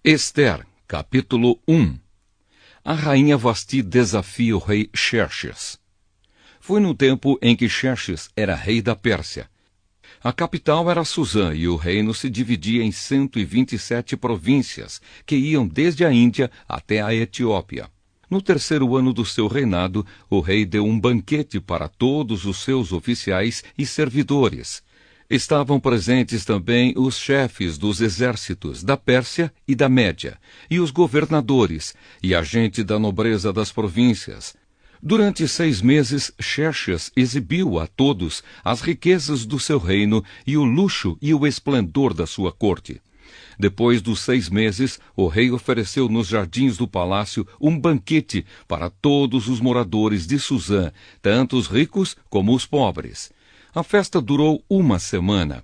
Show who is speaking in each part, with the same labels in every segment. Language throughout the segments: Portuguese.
Speaker 1: Ester, capítulo 1. A rainha Vasti desafia o rei Xerxes. Foi no tempo em que Xerxes era rei da Pérsia. A capital era Susã e o reino se dividia em 127 províncias, que iam desde a Índia até a Etiópia. No terceiro ano do seu reinado, o rei deu um banquete para todos os seus oficiais e servidores. Estavam presentes também os chefes dos exércitos da Pérsia e da Média, e os governadores, e a gente da nobreza das províncias. Durante 6 meses, Xerxes exibiu a todos as riquezas do seu reino e o luxo e o esplendor da sua corte. Depois dos 6 meses, o rei ofereceu nos jardins do palácio um banquete para todos os moradores de Susã, tanto os ricos como os pobres. A festa durou 1 semana.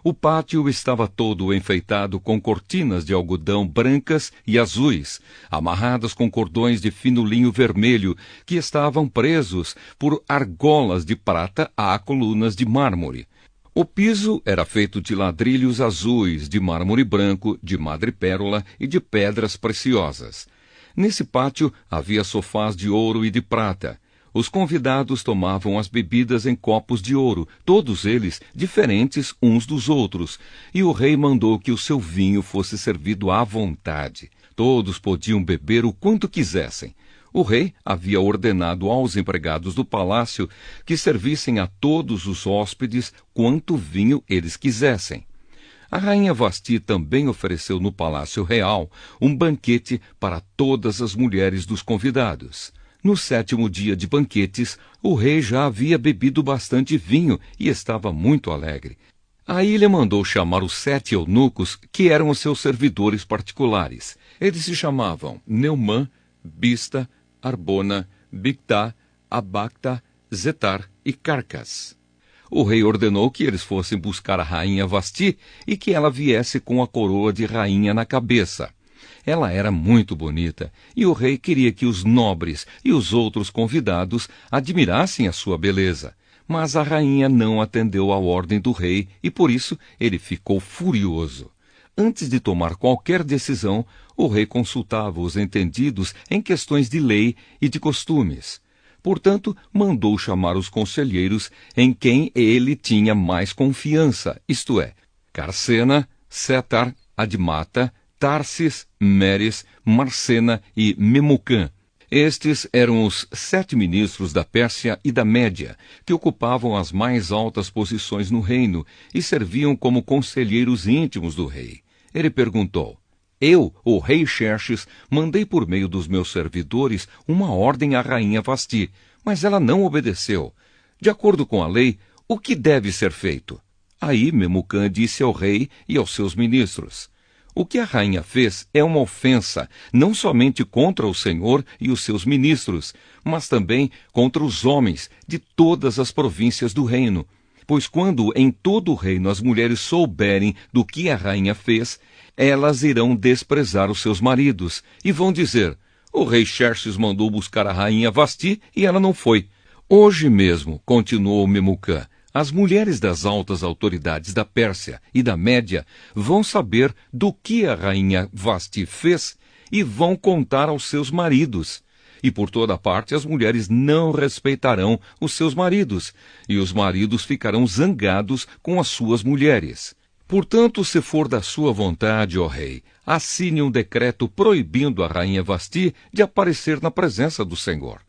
Speaker 1: O pátio estava todo enfeitado com cortinas de algodão brancas e azuis, amarradas com cordões de fino linho vermelho, que estavam presos por argolas de prata a colunas de mármore. O piso era feito de ladrilhos azuis, de mármore branco, de madrepérola e de pedras preciosas. Nesse pátio havia sofás de ouro e de prata. Os convidados tomavam as bebidas em copos de ouro, todos eles diferentes uns dos outros, e o rei mandou que o seu vinho fosse servido à vontade. Todos podiam beber o quanto quisessem. O rei havia ordenado aos empregados do palácio que servissem a todos os hóspedes quanto vinho eles quisessem. A rainha Vasti também ofereceu no palácio real um banquete para todas as mulheres dos convidados. No 7º dia de banquetes, o rei já havia bebido bastante vinho e estava muito alegre. Aí ele mandou chamar os 7 eunucos, que eram os seus servidores particulares. Eles se chamavam Neumã, Bista, Arbona, Bigtá, Abacta, Zetar e Carcas. O rei ordenou que eles fossem buscar a rainha Vasti e que ela viesse com a coroa de rainha na cabeça. Ela era muito bonita, e o rei queria que os nobres e os outros convidados admirassem a sua beleza. Mas a rainha não atendeu à ordem do rei, e por isso ele ficou furioso. Antes de tomar qualquer decisão, o rei consultava os entendidos em questões de lei e de costumes. Portanto, mandou chamar os conselheiros em quem ele tinha mais confiança, isto é, Carcena, Setar, Admata, Tarsis, Meres, Marcena e Memucã. Estes eram os 7 ministros da Pérsia e da Média, que ocupavam as mais altas posições no reino e serviam como conselheiros íntimos do rei. Ele perguntou: Eu, o rei Xerxes, mandei por meio dos meus servidores uma ordem à rainha Vasti, mas ela não obedeceu. De acordo com a lei, o que deve ser feito? Aí Memucã disse ao rei e aos seus ministros: O que a rainha fez é uma ofensa, não somente contra o Senhor e os seus ministros, mas também contra os homens de todas as províncias do reino. Pois quando em todo o reino as mulheres souberem do que a rainha fez, elas irão desprezar os seus maridos e vão dizer: O rei Xerxes mandou buscar a rainha Vasti e ela não foi. Hoje mesmo, continuou Memucã, as mulheres das altas autoridades da Pérsia e da Média vão saber do que a rainha Vasti fez e vão contar aos seus maridos. E por toda parte as mulheres não respeitarão os seus maridos, e os maridos ficarão zangados com as suas mulheres. Portanto, se for da sua vontade, ó rei, assine um decreto proibindo a rainha Vasti de aparecer na presença do Senhor.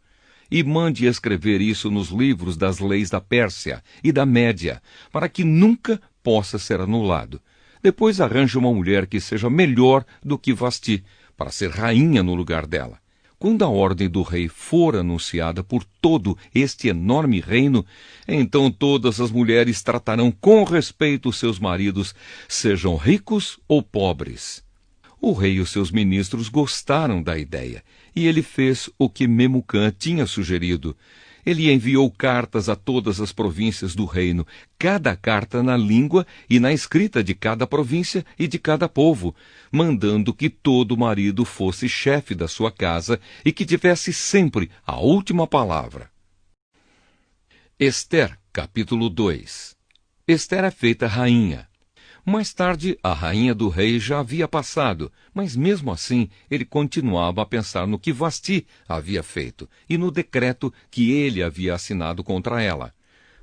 Speaker 1: E mande escrever isso nos livros das leis da Pérsia e da Média, para que nunca possa ser anulado. Depois arranje uma mulher que seja melhor do que Vasti, para ser rainha no lugar dela. Quando a ordem do rei for anunciada por todo este enorme reino, então todas as mulheres tratarão com respeito seus maridos, sejam ricos ou pobres. O rei e os seus ministros gostaram da ideia, e ele fez o que Memucã tinha sugerido. Ele enviou cartas a todas as províncias do reino, cada carta na língua e na escrita de cada província e de cada povo, mandando que todo marido fosse chefe da sua casa e que tivesse sempre a última palavra. Ester, capítulo 2. Ester é feita rainha. Mais tarde, a rainha do rei já havia passado, mas mesmo assim ele continuava a pensar no que Vasti havia feito e no decreto que ele havia assinado contra ela.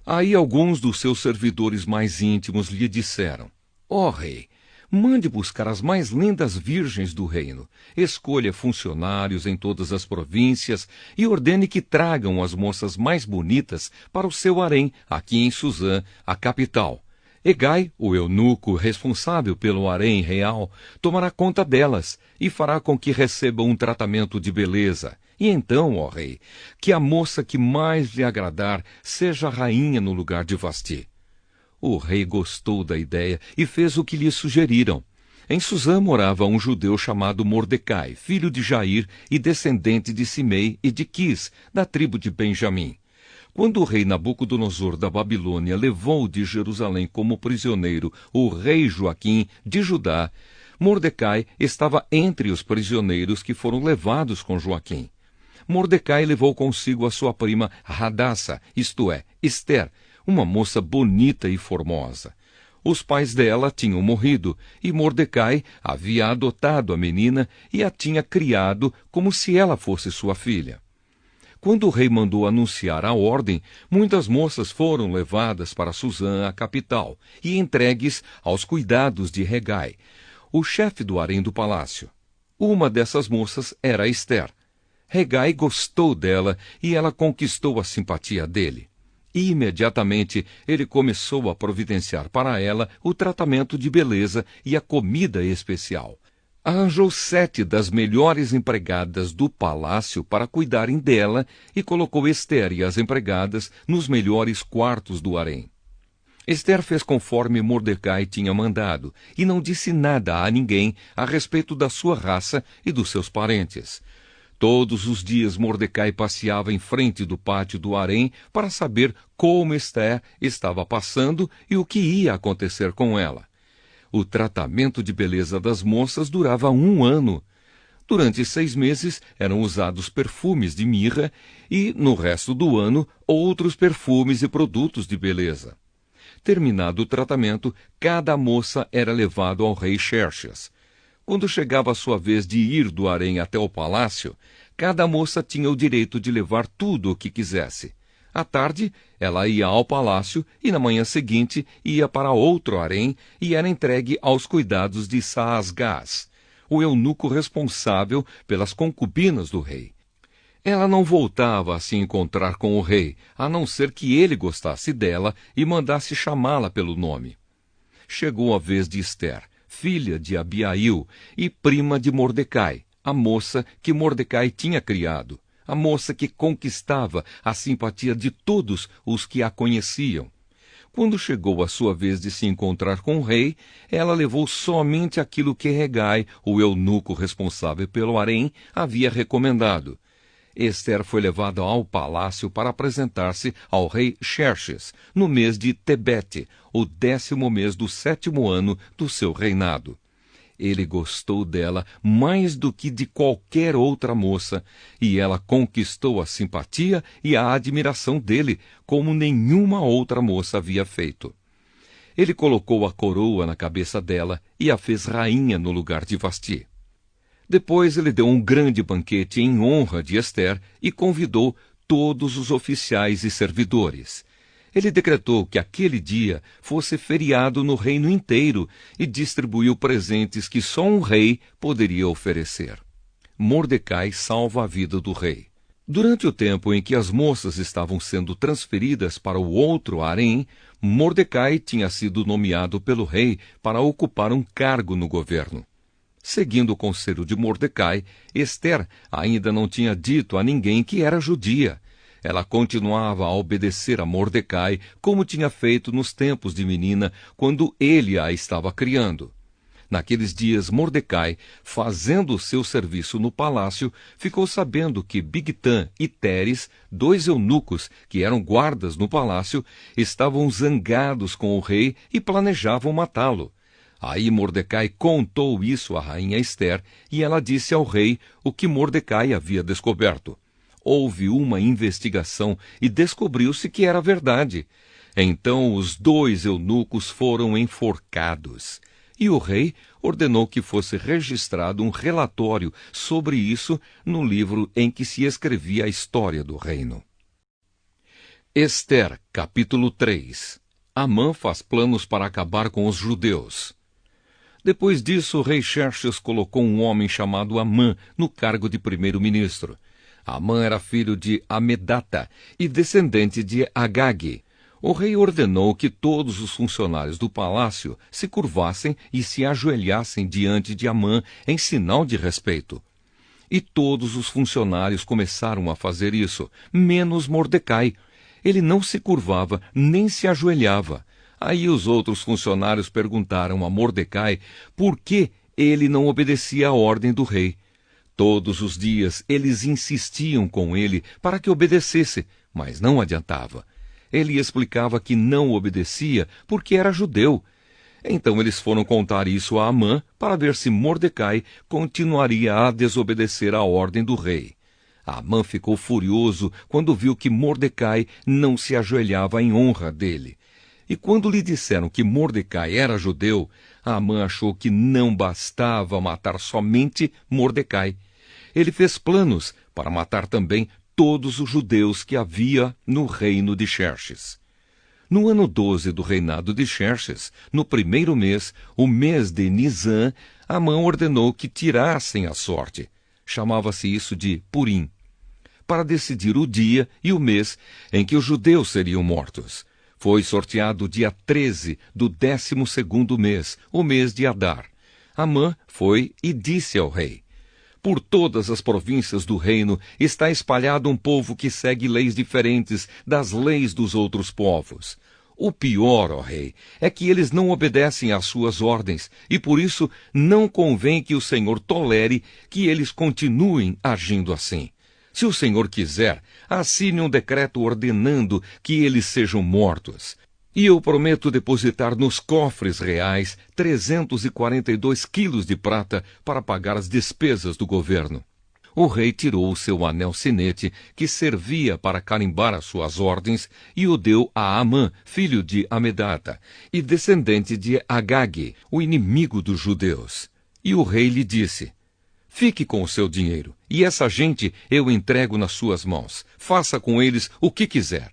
Speaker 1: Aí alguns dos seus servidores mais íntimos lhe disseram: Ó rei, mande buscar as mais lindas virgens do reino, escolha funcionários em todas as províncias e ordene que tragam as moças mais bonitas para o seu harém aqui em Suzã, a capital. Hegai, o eunuco responsável pelo harém real, tomará conta delas e fará com que recebam um tratamento de beleza. E então, ó rei, que a moça que mais lhe agradar seja a rainha no lugar de Vasti. O rei gostou da ideia e fez o que lhe sugeriram. Em Suzã morava um judeu chamado Mordecai, filho de Jair e descendente de Simei e de Quis, da tribo de Benjamim. Quando o rei Nabucodonosor da Babilônia levou de Jerusalém como prisioneiro o rei Joaquim de Judá, Mordecai estava entre os prisioneiros que foram levados com Joaquim. Mordecai levou consigo a sua prima Hadassa, isto é, Ester, uma moça bonita e formosa. Os pais dela tinham morrido e Mordecai havia adotado a menina e a tinha criado como se ela fosse sua filha. Quando o rei mandou anunciar a ordem, muitas moças foram levadas para Suzã, a capital, e entregues aos cuidados de Hegai, o chefe do harém do palácio. Uma dessas moças era Ester. Hegai gostou dela e ela conquistou a simpatia dele. E imediatamente ele começou a providenciar para ela o tratamento de beleza e a comida especial. Arranjou 7 das melhores empregadas do palácio para cuidarem dela e colocou Ester e as empregadas nos melhores quartos do harém. Ester fez conforme Mordecai tinha mandado e não disse nada a ninguém a respeito da sua raça e dos seus parentes. Todos os dias Mordecai passeava em frente do pátio do harém para saber como Ester estava passando e o que ia acontecer com ela. O tratamento de beleza das moças durava 1 ano. Durante 6 meses eram usados perfumes de mirra e, no resto do ano, outros perfumes e produtos de beleza. Terminado o tratamento, cada moça era levada ao rei Xerxes. Quando chegava a sua vez de ir do harém até o palácio, cada moça tinha o direito de levar tudo o que quisesse. À tarde, ela ia ao palácio e na manhã seguinte ia para outro harém e era entregue aos cuidados de Saasgás, o eunuco responsável pelas concubinas do rei. Ela não voltava a se encontrar com o rei, a não ser que ele gostasse dela e mandasse chamá-la pelo nome. Chegou a vez de Ester, filha de Abiail e prima de Mordecai, a moça que Mordecai tinha criado, a moça que conquistava a simpatia de todos os que a conheciam. Quando chegou a sua vez de se encontrar com o rei, ela levou somente aquilo que Hegai, o eunuco responsável pelo harém, havia recomendado. Ester foi levada ao palácio para apresentar-se ao rei Xerxes, no mês de Tebete, o 10º mês do 7º ano do seu reinado. Ele gostou dela mais do que de qualquer outra moça, e ela conquistou a simpatia e a admiração dele, como nenhuma outra moça havia feito. Ele colocou a coroa na cabeça dela e a fez rainha no lugar de Vasti. Depois ele deu um grande banquete em honra de Ester e convidou todos os oficiais e servidores. Ele decretou que aquele dia fosse feriado no reino inteiro e distribuiu presentes que só um rei poderia oferecer. Mordecai salva a vida do rei. Durante o tempo em que as moças estavam sendo transferidas para o outro harém, Mordecai tinha sido nomeado pelo rei para ocupar um cargo no governo. Seguindo o conselho de Mordecai, Ester ainda não tinha dito a ninguém que era judia. Ela continuava a obedecer a Mordecai, como tinha feito nos tempos de menina, quando ele a estava criando. Naqueles dias, Mordecai, fazendo o seu serviço no palácio, ficou sabendo que Bigtã e Teres, 2 eunucos que eram guardas no palácio, estavam zangados com o rei e planejavam matá-lo. Aí Mordecai contou isso à rainha Ester, e ela disse ao rei o que Mordecai havia descoberto. Houve uma investigação e descobriu-se que era verdade. Então os 2 eunucos foram enforcados. E o rei ordenou que fosse registrado um relatório sobre isso no livro em que se escrevia a história do reino. Ester, capítulo 3. Amã faz planos para acabar com os judeus. Depois disso, o rei Xerxes colocou um homem chamado Amã no cargo de primeiro-ministro. Amã era filho de Amedata e descendente de Agag. O rei ordenou que todos os funcionários do palácio se curvassem e se ajoelhassem diante de Amã em sinal de respeito. E todos os funcionários começaram a fazer isso, menos Mordecai. Ele não se curvava nem se ajoelhava. Aí os outros funcionários perguntaram a Mordecai por que ele não obedecia à ordem do rei. Todos os dias eles insistiam com ele para que obedecesse, mas não adiantava. Ele explicava que não obedecia porque era judeu. Então eles foram contar isso a Amã para ver se Mordecai continuaria a desobedecer à ordem do rei. Amã ficou furioso quando viu que Mordecai não se ajoelhava em honra dele. E quando lhe disseram que Mordecai era judeu, Amã achou que não bastava matar somente Mordecai. Ele fez planos para matar também todos os judeus que havia no reino de Xerxes. No ano 12 do reinado de Xerxes, no primeiro mês, o mês de Nisã, Amã ordenou que tirassem a sorte. Chamava-se isso de Purim, para decidir o dia e o mês em que os judeus seriam mortos. Foi sorteado o dia 13 do 12º mês, o mês de Adar. Amã foi e disse ao rei: por todas as províncias do reino está espalhado um povo que segue leis diferentes das leis dos outros povos. O pior, ó rei, é que eles não obedecem às suas ordens, e por isso não convém que o Senhor tolere que eles continuem agindo assim. Se o Senhor quiser, assine um decreto ordenando que eles sejam mortos. E eu prometo depositar nos cofres reais 342 quilos de prata para pagar as despesas do governo. O rei tirou o seu anel sinete, que servia para carimbar as suas ordens, e o deu a Amã, filho de Amedata, e descendente de Agag, o inimigo dos judeus. E o rei lhe disse: fique com o seu dinheiro, e essa gente eu entrego nas suas mãos. Faça com eles o que quiser.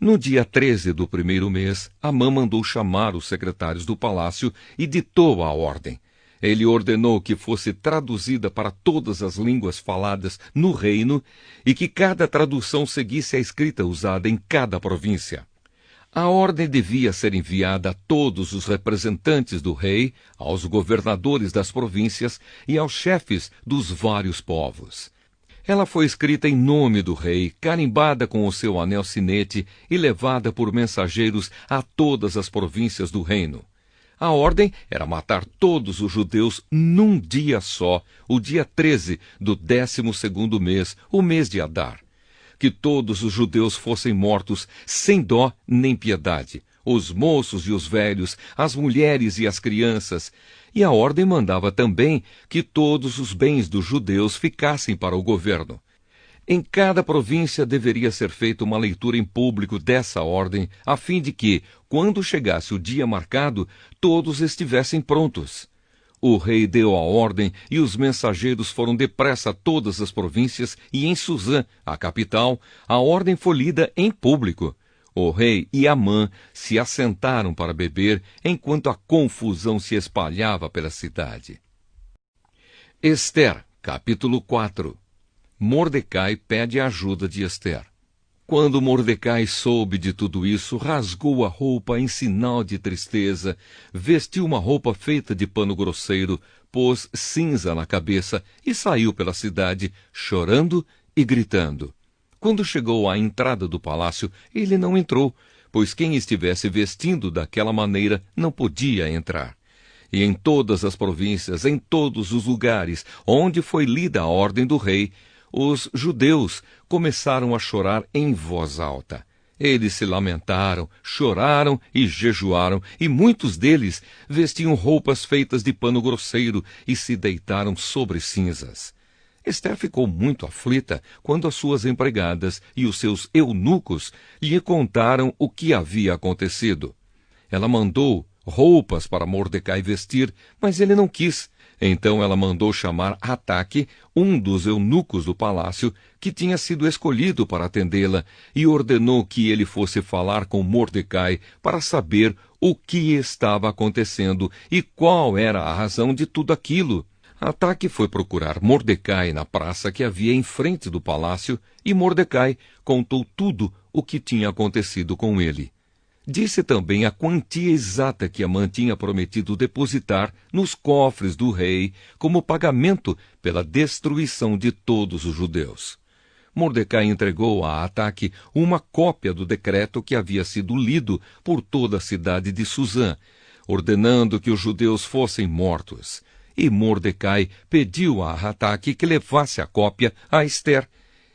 Speaker 1: No dia 13 do primeiro mês, Amã mandou chamar os secretários do palácio e ditou a ordem. Ele ordenou que fosse traduzida para todas as línguas faladas no reino e que cada tradução seguisse a escrita usada em cada província. A ordem devia ser enviada a todos os representantes do rei, aos governadores das províncias e aos chefes dos vários povos. Ela foi escrita em nome do rei, carimbada com o seu anel sinete e levada por mensageiros a todas as províncias do reino. A ordem era matar todos os judeus num dia só, o dia 13 do 12º mês, o mês de Adar. Que todos os judeus fossem mortos sem dó nem piedade, os moços e os velhos, as mulheres e as crianças. E a ordem mandava também que todos os bens dos judeus ficassem para o governo. Em cada província deveria ser feita uma leitura em público dessa ordem, a fim de que, quando chegasse o dia marcado, todos estivessem prontos. O rei deu a ordem e os mensageiros foram depressa a todas as províncias e em Suzã, a capital, a ordem foi lida em público. O rei e Amã se assentaram para beber, enquanto a confusão se espalhava pela cidade. Ester, capítulo 4. Mordecai pede a ajuda de Ester. Quando Mordecai soube de tudo isso, rasgou a roupa em sinal de tristeza, vestiu uma roupa feita de pano grosseiro, pôs cinza na cabeça e saiu pela cidade, chorando e gritando. Quando chegou à entrada do palácio, ele não entrou, pois quem estivesse vestindo daquela maneira não podia entrar. E em todas as províncias, em todos os lugares onde foi lida a ordem do rei, os judeus começaram a chorar em voz alta. Eles se lamentaram, choraram e jejuaram, e muitos deles vestiam roupas feitas de pano grosseiro e se deitaram sobre cinzas. Esther ficou muito aflita quando as suas empregadas e os seus eunucos lhe contaram o que havia acontecido. Ela mandou roupas para Mordecai vestir, mas ele não quis. Então ela mandou chamar Ataque, um dos eunucos do palácio, que tinha sido escolhido para atendê-la, e ordenou que ele fosse falar com Mordecai para saber o que estava acontecendo e qual era a razão de tudo aquilo. Ataque foi procurar Mordecai na praça que havia em frente do palácio, e Mordecai contou tudo o que tinha acontecido com ele. Disse também a quantia exata que Amã tinha prometido depositar nos cofres do rei como pagamento pela destruição de todos os judeus. Mordecai entregou a Ataque uma cópia do decreto que havia sido lido por toda a cidade de Susã, ordenando que os judeus fossem mortos. E Mordecai pediu a Ataque que levasse a cópia a Esther,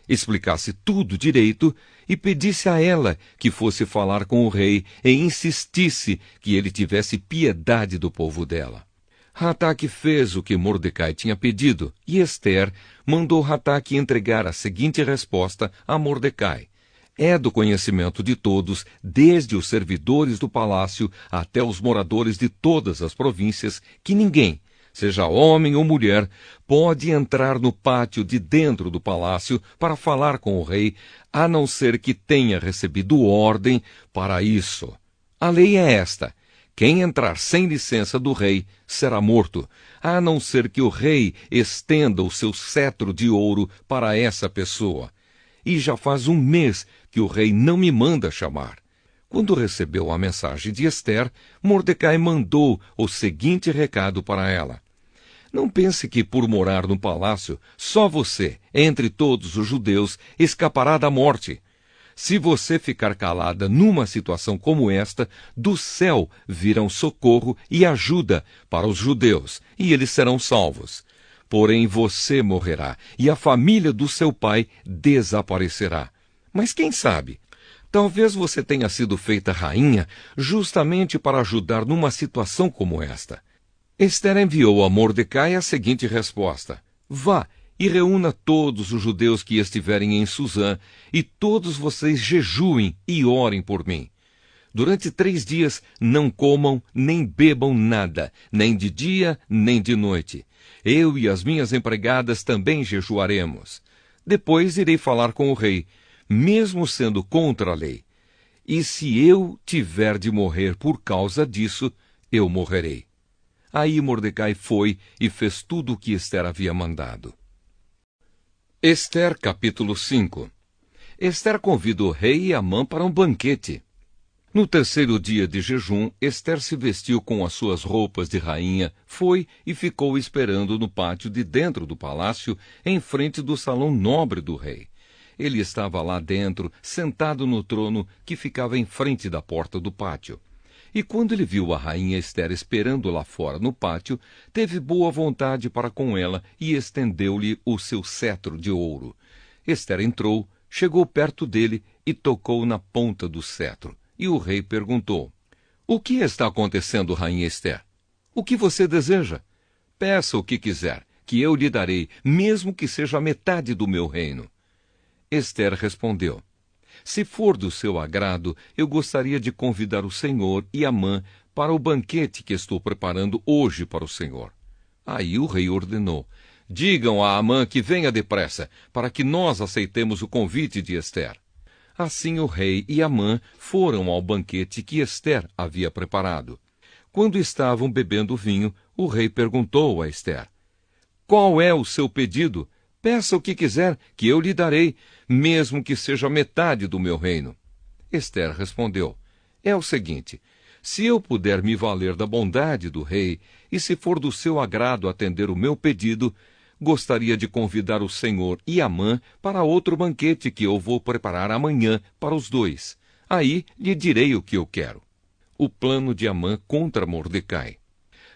Speaker 1: explicasse tudo direito e pedisse a ela que fosse falar com o rei e insistisse que ele tivesse piedade do povo dela. Ataque fez o que Mordecai tinha pedido, e Esther mandou Ataque entregar a seguinte resposta a Mordecai. É do conhecimento de todos, desde os servidores do palácio até os moradores de todas as províncias, que ninguém, seja homem ou mulher, pode entrar no pátio de dentro do palácio para falar com o rei, a não ser que tenha recebido ordem para isso. A lei é esta: quem entrar sem licença do rei será morto, a não ser que o rei estenda o seu cetro de ouro para essa pessoa. E já faz um mês que o rei não me manda chamar. Quando recebeu a mensagem de Esther, Mordecai mandou o seguinte recado para ela: não pense que, por morar no palácio, só você, entre todos os judeus, escapará da morte. Se você ficar calada numa situação como esta, do céu virão socorro e ajuda para os judeus, e eles serão salvos. Porém você morrerá, e a família do seu pai desaparecerá. Mas quem sabe? Talvez você tenha sido feita rainha justamente para ajudar numa situação como esta. Esther enviou a Mordecai a seguinte resposta: vá e reúna todos os judeus que estiverem em Susã, e todos vocês jejuem e orem por mim. Durante 3 dias não comam nem bebam nada, nem de dia nem de noite. Eu e as minhas empregadas também jejuaremos. Depois irei falar com o rei, mesmo sendo contra a lei. E se eu tiver de morrer por causa disso, eu morrerei. Aí Mordecai foi e fez tudo o que Esther havia mandado. Esther, capítulo 5. Esther convida o rei e Amã para um banquete. No 3º dia de jejum, Esther se vestiu com as suas roupas de rainha, foi e ficou esperando no pátio de dentro do palácio, em frente do salão nobre do rei. Ele estava lá dentro, sentado no trono que ficava em frente da porta do pátio. E quando ele viu a rainha Esther esperando lá fora no pátio, teve boa vontade para com ela e estendeu-lhe o seu cetro de ouro. Esther entrou, chegou perto dele e tocou na ponta do cetro. E o rei perguntou: o que está acontecendo, rainha Esther? O que você deseja? Peça o que quiser, que eu lhe darei, mesmo que seja a metade do meu reino. Esther respondeu: se for do seu agrado, eu gostaria de convidar o senhor e Amã para o banquete que estou preparando hoje para o senhor. Aí o rei ordenou: digam a Amã que venha depressa, para que nós aceitemos o convite de Esther. Assim o rei e Amã foram ao banquete que Esther havia preparado. Quando estavam bebendo vinho, o rei perguntou a Esther: qual é o seu pedido? Peça o que quiser, que eu lhe darei, mesmo que seja metade do meu reino. Esther respondeu: é o seguinte: se eu puder me valer da bondade do rei, e se for do seu agrado atender o meu pedido, gostaria de convidar o senhor e Amã para outro banquete que eu vou preparar amanhã para os dois. Aí lhe direi o que eu quero. O plano de Amã contra Mordecai.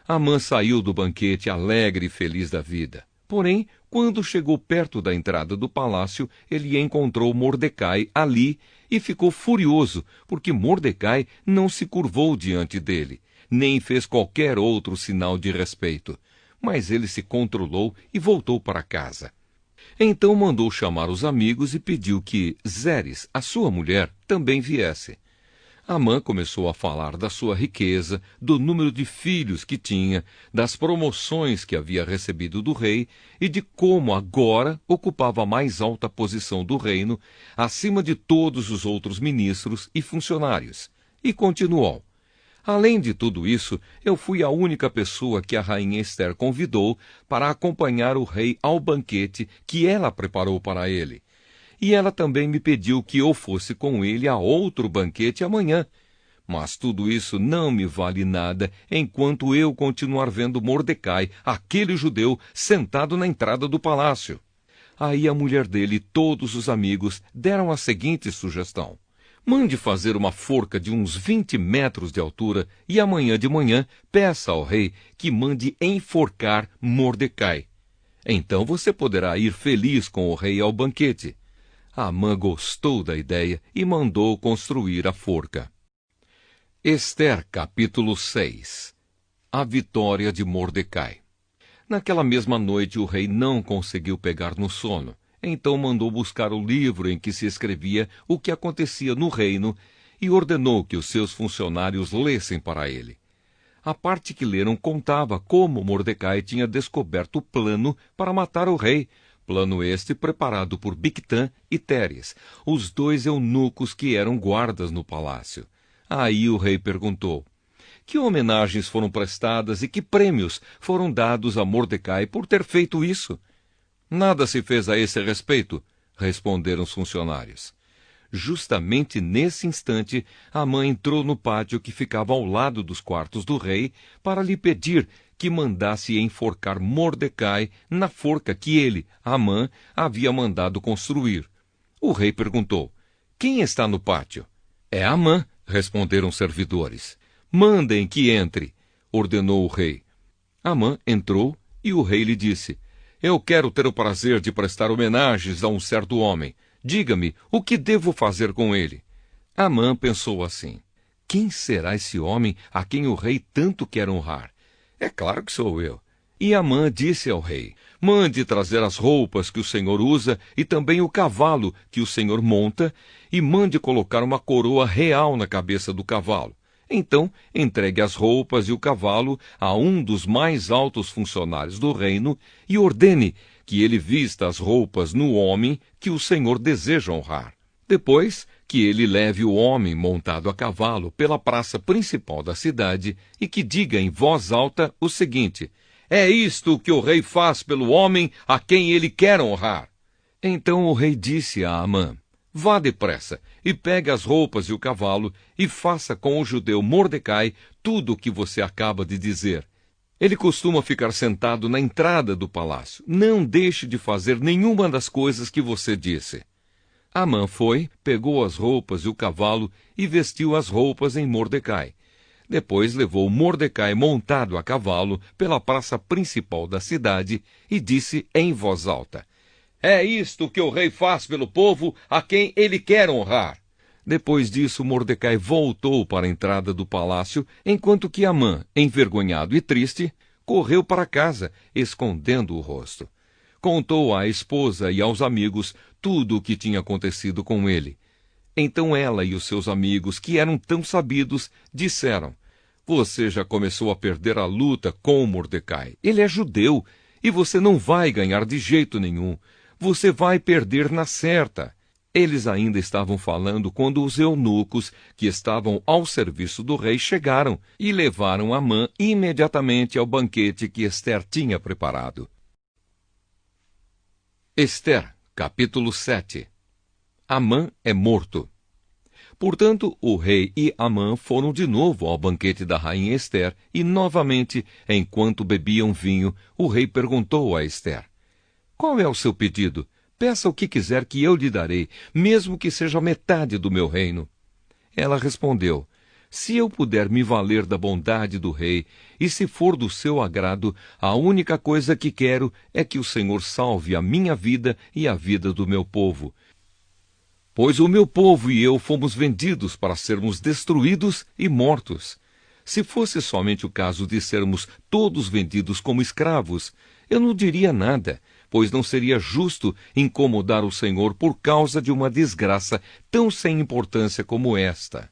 Speaker 1: Amã saiu do banquete alegre e feliz da vida. Porém, quando chegou perto da entrada do palácio, ele encontrou Mordecai ali e ficou furioso, porque Mordecai não se curvou diante dele, nem fez qualquer outro sinal de respeito. Mas ele se controlou e voltou para casa. Então mandou chamar os amigos e pediu que Zeres, a sua mulher, também viesse. Amã começou a falar da sua riqueza, do número de filhos que tinha, das promoções que havia recebido do rei e de como agora ocupava a mais alta posição do reino, acima de todos os outros ministros e funcionários. E continuou: além de tudo isso, eu fui a única pessoa que a rainha Ester convidou para acompanhar o rei ao banquete que ela preparou para ele. E ela também me pediu que eu fosse com ele a outro banquete amanhã. Mas tudo isso não me vale nada enquanto eu continuar vendo Mordecai, aquele judeu, sentado na entrada do palácio. Aí a mulher dele e todos os amigos deram a seguinte sugestão: mande fazer uma forca de uns 20 metros de altura e amanhã de manhã peça ao rei que mande enforcar Mordecai. Então você poderá ir feliz com o rei ao banquete. Amã gostou da ideia e mandou construir a forca. Ester, capítulo 6. A vitória de Mordecai. Naquela mesma noite o rei não conseguiu pegar no sono. Então mandou buscar o livro em que se escrevia o que acontecia no reino e ordenou que os seus funcionários lessem para ele. A parte que leram contava como Mordecai tinha descoberto o plano para matar o rei, plano este preparado por Bigtã e Teres, os dois eunucos que eram guardas no palácio. Aí o rei perguntou: que homenagens foram prestadas e que prêmios foram dados a Mordecai por ter feito isso? Nada se fez a esse respeito, responderam os funcionários. Justamente nesse instante, Amã entrou no pátio que ficava ao lado dos quartos do rei para lhe pedir que mandasse enforcar Mordecai na forca que ele, Amã, havia mandado construir. O rei perguntou: quem está no pátio? É Amã, responderam os servidores. Mandem que entre, ordenou o rei. Amã entrou e o rei lhe disse: eu quero ter o prazer de prestar homenagens a um certo homem. Diga-me, o que devo fazer com ele? Amã pensou assim: quem será esse homem a quem o rei tanto quer honrar? É claro que sou eu. E Amã disse ao rei: mande trazer as roupas que o Senhor usa e também o cavalo que o Senhor monta, e mande colocar uma coroa real na cabeça do cavalo. Então, entregue as roupas e o cavalo a um dos mais altos funcionários do reino e ordene que ele vista as roupas no homem que o Senhor deseja honrar. Depois, que ele leve o homem montado a cavalo pela praça principal da cidade e que diga em voz alta o seguinte: é isto que o rei faz pelo homem a quem ele quer honrar. Então o rei disse a Amã: vá depressa e pegue as roupas e o cavalo e faça com o judeu Mordecai tudo o que você acaba de dizer. Ele costuma ficar sentado na entrada do palácio. Não deixe de fazer nenhuma das coisas que você disse. Amã foi, pegou as roupas e o cavalo e vestiu as roupas em Mordecai. Depois levou Mordecai montado a cavalo pela praça principal da cidade e disse em voz alta: é isto que o rei faz pelo povo a quem ele quer honrar. Depois disso, Mordecai voltou para a entrada do palácio, enquanto que Amã, envergonhado e triste, correu para casa, escondendo o rosto. Contou à esposa e aos amigos tudo o que tinha acontecido com ele. Então ela e os seus amigos, que eram tão sabidos, disseram: você já começou a perder a luta com Mordecai. Ele é judeu e você não vai ganhar de jeito nenhum. Você vai perder na certa. Eles ainda estavam falando quando os eunucos, que estavam ao serviço do rei, chegaram e levaram Amã imediatamente ao banquete que Ester tinha preparado. Ester, capítulo 7. Amã é morto. Portanto, o rei e Amã foram de novo ao banquete da rainha Ester e, novamente, enquanto bebiam vinho, o rei perguntou a Ester: qual é o seu pedido? Peça o que quiser que eu lhe darei, mesmo que seja metade do meu reino. Ela respondeu: se eu puder me valer da bondade do rei, e se for do seu agrado, a única coisa que quero é que o Senhor salve a minha vida e a vida do meu povo. Pois o meu povo e eu fomos vendidos para sermos destruídos e mortos. Se fosse somente o caso de sermos todos vendidos como escravos, eu não diria nada, pois não seria justo incomodar o Senhor por causa de uma desgraça tão sem importância como esta.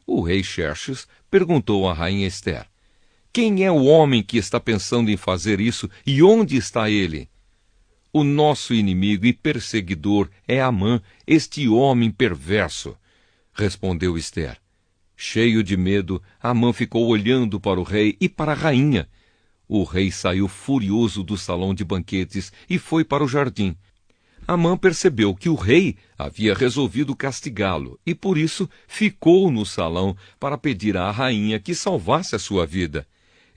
Speaker 1: O rei Xerxes perguntou à rainha Ester: quem é o homem que está pensando em fazer isso e onde está ele? O nosso inimigo e perseguidor é Amã, este homem perverso, respondeu Ester. Cheio de medo, Amã ficou olhando para o rei e para a rainha. O rei saiu furioso do salão de banquetes e foi para o jardim. Amã percebeu que o rei havia resolvido castigá-lo e, por isso, ficou no salão para pedir à rainha que salvasse a sua vida.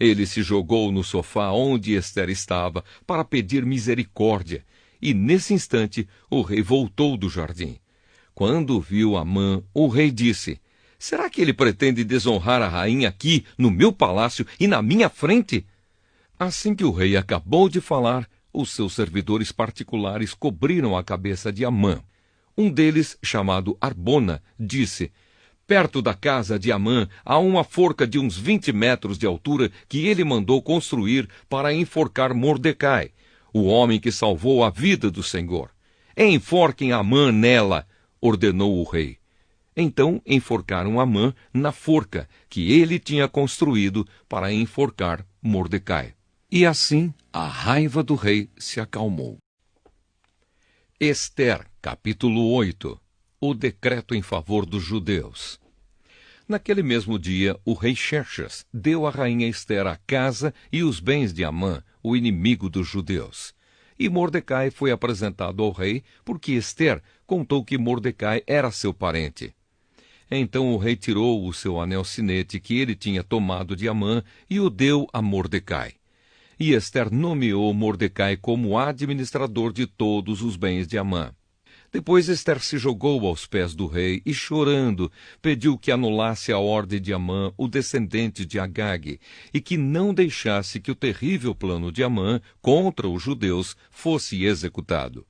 Speaker 1: Ele se jogou no sofá onde Ester estava para pedir misericórdia, e, nesse instante, o rei voltou do jardim. Quando viu Amã, o rei disse: será que ele pretende desonrar a rainha aqui, no meu palácio e na minha frente? Assim que o rei acabou de falar, os seus servidores particulares cobriram a cabeça de Amã. Um deles, chamado Arbona, disse: perto da casa de Amã há uma forca de uns 20 metros de altura que ele mandou construir para enforcar Mordecai, o homem que salvou a vida do Senhor. Enforquem Amã nela, ordenou o rei. Então enforcaram Amã na forca que ele tinha construído para enforcar Mordecai. E assim a raiva do rei se acalmou. Ester, capítulo 8. O decreto em favor dos judeus. Naquele mesmo dia, o rei Xerxes deu à rainha Ester a casa e os bens de Amã, o inimigo dos judeus. E Mordecai foi apresentado ao rei, porque Ester contou que Mordecai era seu parente. Então o rei tirou o seu anel-sinete que ele tinha tomado de Amã e o deu a Mordecai. E Ester nomeou Mordecai como administrador de todos os bens de Amã. Depois Ester se jogou aos pés do rei e, chorando, pediu que anulasse a ordem de Amã, o descendente de Agag, e que não deixasse que o terrível plano de Amã contra os judeus fosse executado.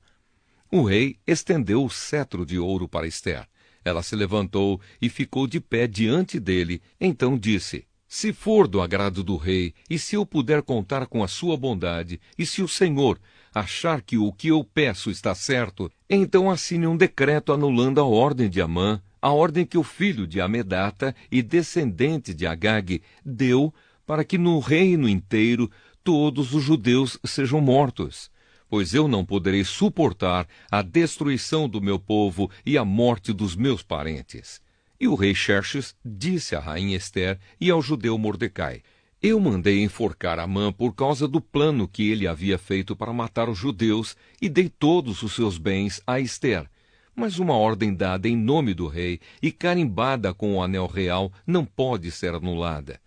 Speaker 1: O rei estendeu o cetro de ouro para Ester. Ela se levantou e ficou de pé diante dele. Então disse: se for do agrado do rei, e se eu puder contar com a sua bondade, e se o Senhor achar que o que eu peço está certo, então assine um decreto anulando a ordem de Amã, a ordem que o filho de Amedata e descendente de Agag deu para que no reino inteiro todos os judeus sejam mortos. Pois eu não poderei suportar a destruição do meu povo e a morte dos meus parentes. E o rei Xerxes disse à rainha Ester e ao judeu Mordecai: eu mandei enforcar Amã por causa do plano que ele havia feito para matar os judeus e dei todos os seus bens a Ester. Mas uma ordem dada em nome do rei e carimbada com o anel real não pode ser anulada.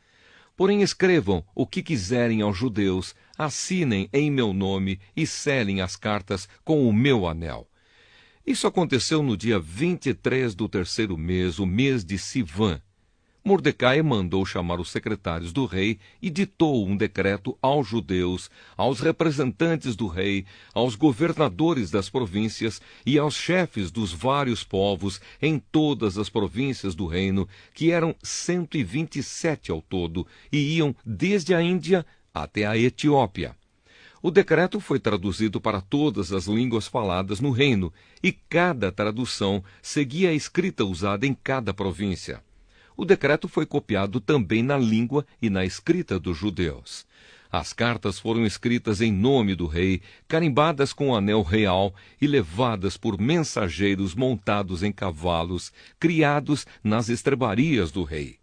Speaker 1: Porém escrevam o que quiserem aos judeus, assinem em meu nome e selem as cartas com o meu anel. Isso aconteceu no dia 23 do terceiro mês, o mês de Sivã. Mordecai mandou chamar os secretários do rei e ditou um decreto aos judeus, aos representantes do rei, aos governadores das províncias e aos chefes dos vários povos em todas as províncias do reino, que eram 127 ao todo, e iam desde a Índia até a Etiópia. O decreto foi traduzido para todas as línguas faladas no reino, e cada tradução seguia a escrita usada em cada província. O decreto foi copiado também na língua e na escrita dos judeus. As cartas foram escritas em nome do rei, carimbadas com o anel real e levadas por mensageiros montados em cavalos, criados nas estrebarias do rei.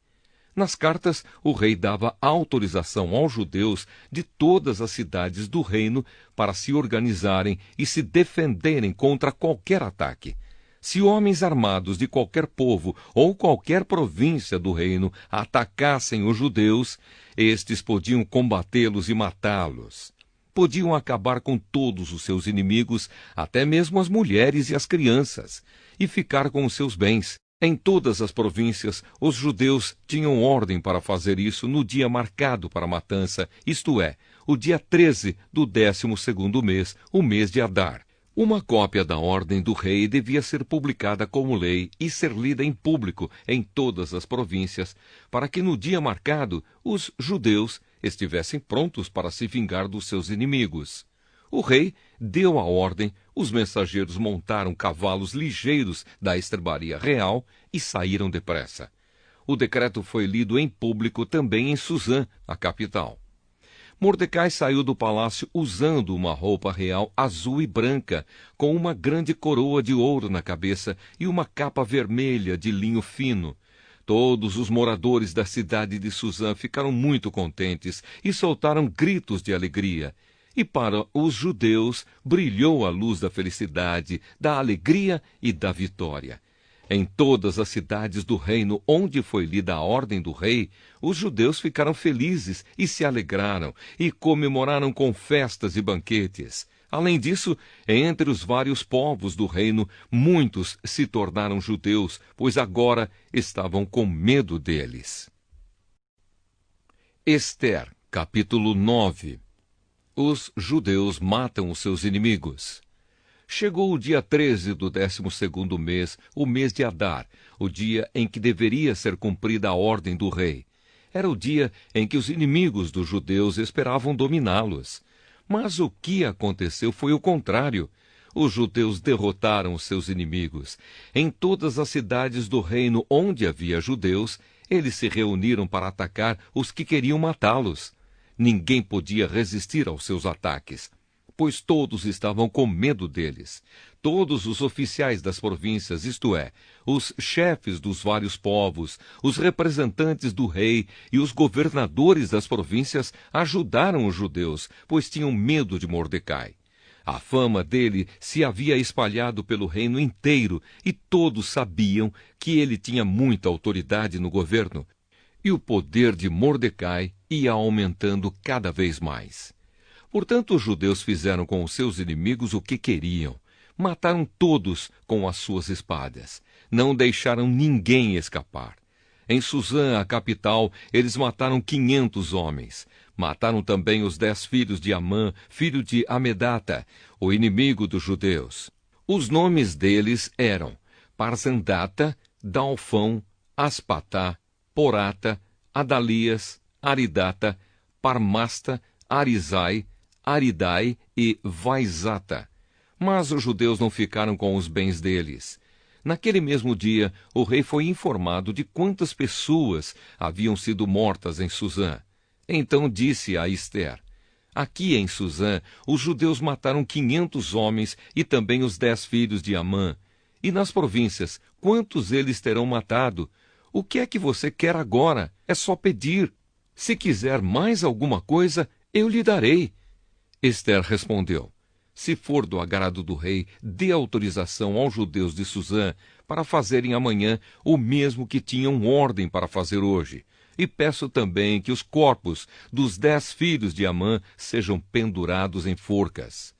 Speaker 1: Nas cartas, o rei dava autorização aos judeus de todas as cidades do reino para se organizarem e se defenderem contra qualquer ataque. Se homens armados de qualquer povo ou qualquer província do reino atacassem os judeus, estes podiam combatê-los e matá-los. Podiam acabar com todos os seus inimigos, até mesmo as mulheres e as crianças, e ficar com os seus bens. Em todas as províncias, os judeus tinham ordem para fazer isso no dia marcado para a matança, isto é, o dia 13 do 12º mês, o mês de Adar. Uma cópia da ordem do rei devia ser publicada como lei e ser lida em público em todas as províncias, para que no dia marcado os judeus estivessem prontos para se vingar dos seus inimigos. O rei deu a ordem, os mensageiros montaram cavalos ligeiros da estrebaria real e saíram depressa. O decreto foi lido em público também em Suzã, a capital. Mordecai saiu do palácio usando uma roupa real azul e branca, com uma grande coroa de ouro na cabeça e uma capa vermelha de linho fino. Todos os moradores da cidade de Suzã ficaram muito contentes e soltaram gritos de alegria. E para os judeus brilhou a luz da felicidade, da alegria e da vitória. Em todas as cidades do reino onde foi lida a ordem do rei, os judeus ficaram felizes e se alegraram e comemoraram com festas e banquetes. Além disso, entre os vários povos do reino, muitos se tornaram judeus, pois agora estavam com medo deles. Ester, capítulo 9. Os judeus matam os seus inimigos. Chegou o dia 13 do 12º mês, o mês de Adar, o dia em que deveria ser cumprida a ordem do rei. Era o dia em que os inimigos dos judeus esperavam dominá-los. Mas o que aconteceu foi o contrário. Os judeus derrotaram os seus inimigos. Em todas as cidades do reino onde havia judeus, eles se reuniram para atacar os que queriam matá-los. Ninguém podia resistir aos seus ataques, pois todos estavam com medo deles. Todos os oficiais das províncias, isto é, os chefes dos vários povos, os representantes do rei e os governadores das províncias ajudaram os judeus, pois tinham medo de Mordecai. A fama dele se havia espalhado pelo reino inteiro e todos sabiam que ele tinha muita autoridade no governo. E o poder de Mordecai ia aumentando cada vez mais. Portanto, os judeus fizeram com os seus inimigos o que queriam. Mataram todos com as suas espadas. Não deixaram ninguém escapar. Em Suzã, a capital, eles mataram 500 homens. Mataram também os 10 filhos de Amã, filho de Amedata, o inimigo dos judeus. Os nomes deles eram Parzandata, Dalfão, Aspatá, Porata, Adalias, Aridata, Parmasta, Arizai, Aridai e Vaizata. Mas os judeus não ficaram com os bens deles. Naquele mesmo dia, o rei foi informado de quantas pessoas haviam sido mortas em Suzã. Então disse a Ester: aqui em Suzã, os judeus mataram 500 homens e também os 10 filhos de Amã. E nas províncias, quantos eles terão matado? O que é que você quer agora? É só pedir. Se quiser mais alguma coisa, eu lhe darei. Ester respondeu: se for do agrado do rei, dê autorização aos judeus de Suzã para fazerem amanhã o mesmo que tinham ordem para fazer hoje. E peço também que os corpos dos 10 filhos de Amã sejam pendurados em forcas.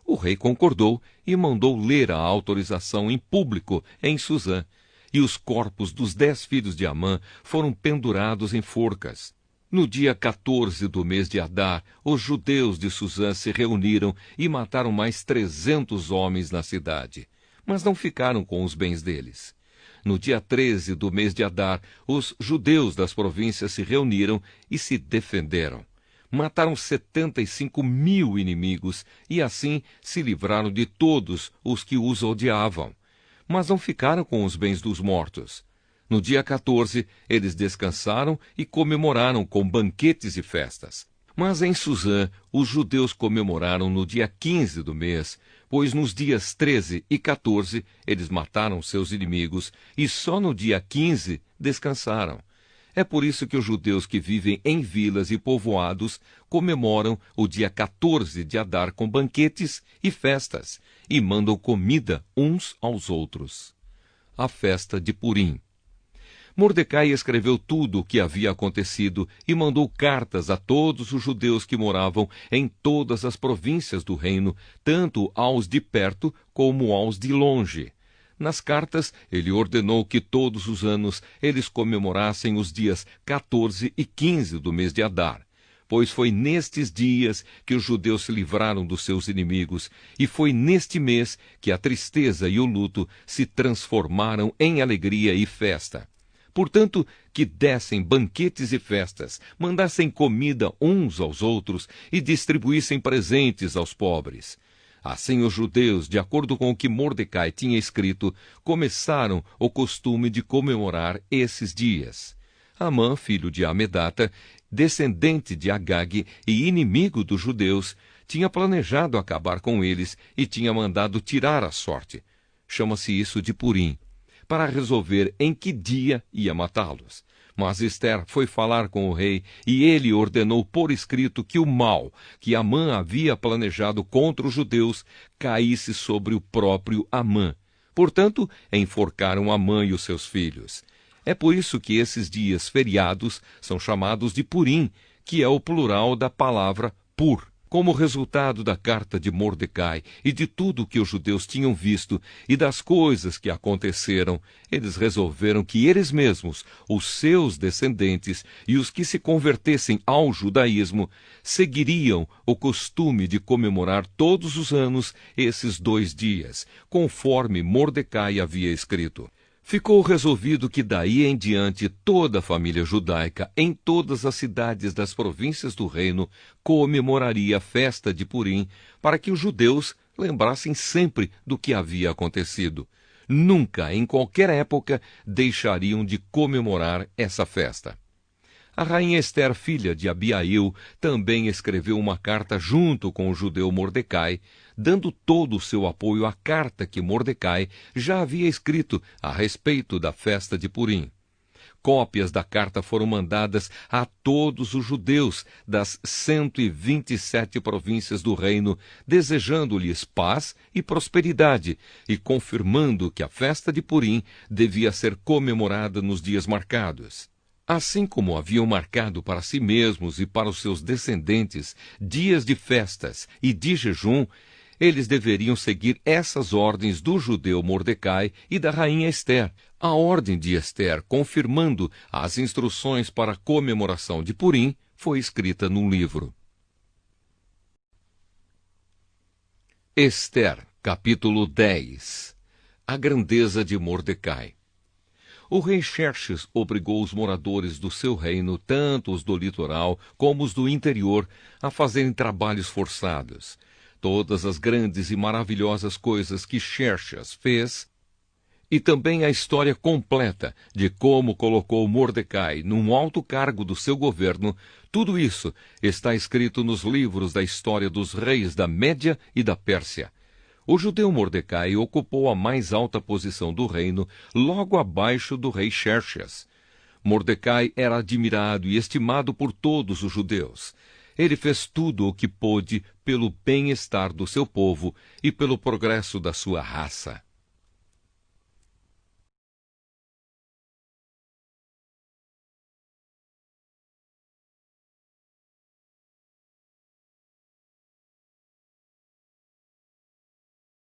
Speaker 1: O rei concordou e mandou ler a autorização em público em Suzã. E os corpos dos 10 filhos de Amã foram pendurados em forcas. No dia 14 do mês de Adar, os judeus de Suzã se reuniram e mataram mais 300 homens na cidade, mas não ficaram com os bens deles. No dia 13 do mês de Adar, os judeus das províncias se reuniram e se defenderam. Mataram 75.000 inimigos e assim se livraram de todos os que os odiavam, mas não ficaram com os bens dos mortos. No dia 14, eles descansaram e comemoraram com banquetes e festas. Mas em Suzã, os judeus comemoraram no dia 15 do mês, pois nos dias 13 e 14 eles mataram seus inimigos e só no dia 15 descansaram. É por isso que os judeus que vivem em vilas e povoados comemoram o dia 14 de Adar com banquetes e festas e mandam comida uns aos outros. A festa de Purim. Mordecai escreveu tudo o que havia acontecido e mandou cartas a todos os judeus que moravam em todas as províncias do reino, tanto aos de perto como aos de longe. Nas cartas, ele ordenou que todos os anos eles comemorassem os dias 14 e 15 do mês de Adar, pois foi nestes dias que os judeus se livraram dos seus inimigos, e foi neste mês que a tristeza e o luto se transformaram em alegria e festa. Portanto, que dessem banquetes e festas, mandassem comida uns aos outros e distribuíssem presentes aos pobres. Assim os judeus, de acordo com o que Mordecai tinha escrito, começaram o costume de comemorar esses dias. Amã, filho de Amedata, descendente de Agag e inimigo dos judeus, tinha planejado acabar com eles e tinha mandado tirar a sorte. Chama-se isso de Purim, para resolver em que dia ia matá-los. Mas Ester foi falar com o rei e ele ordenou por escrito que o mal que Amã havia planejado contra os judeus caísse sobre o próprio Amã. Portanto, enforcaram Amã e os seus filhos. É por isso que esses dias feriados são chamados de Purim, que é o plural da palavra pur. Como resultado da carta de Mordecai e de tudo que os judeus tinham visto e das coisas que aconteceram, eles resolveram que eles mesmos, os seus descendentes e os que se convertessem ao judaísmo, seguiriam o costume de comemorar todos os anos esses 2 dias, conforme Mordecai havia escrito. Ficou resolvido que daí em diante toda a família judaica, em todas as cidades das províncias do reino, comemoraria a festa de Purim, para que os judeus lembrassem sempre do que havia acontecido. Nunca, em qualquer época, deixariam de comemorar essa festa. A rainha Ester, filha de Abiail, também escreveu uma carta junto com o judeu Mordecai, dando todo o seu apoio à carta que Mordecai já havia escrito a respeito da festa de Purim. Cópias da carta foram mandadas a todos os judeus das 127 províncias do reino, desejando-lhes paz e prosperidade e confirmando que a festa de Purim devia ser comemorada nos dias marcados. Assim como haviam marcado para si mesmos e para os seus descendentes dias de festas e de jejum, eles deveriam seguir essas ordens do judeu Mordecai e da rainha Ester. A ordem de Ester, confirmando as instruções para a comemoração de Purim, foi escrita num livro. Ester, capítulo 10. A grandeza de Mordecai. O rei Xerxes obrigou os moradores do seu reino, tanto os do litoral como os do interior, a fazerem trabalhos forçados. Todas as grandes e maravilhosas coisas que Xerxes fez, e também a história completa de como colocou Mordecai num alto cargo do seu governo, tudo isso está escrito nos livros da história dos reis da Média e da Pérsia. O judeu Mordecai ocupou a mais alta posição do reino, logo abaixo do rei Xerxes. Mordecai era admirado e estimado por todos os judeus. Ele fez tudo o que pôde pelo bem-estar do seu povo e pelo progresso da sua raça.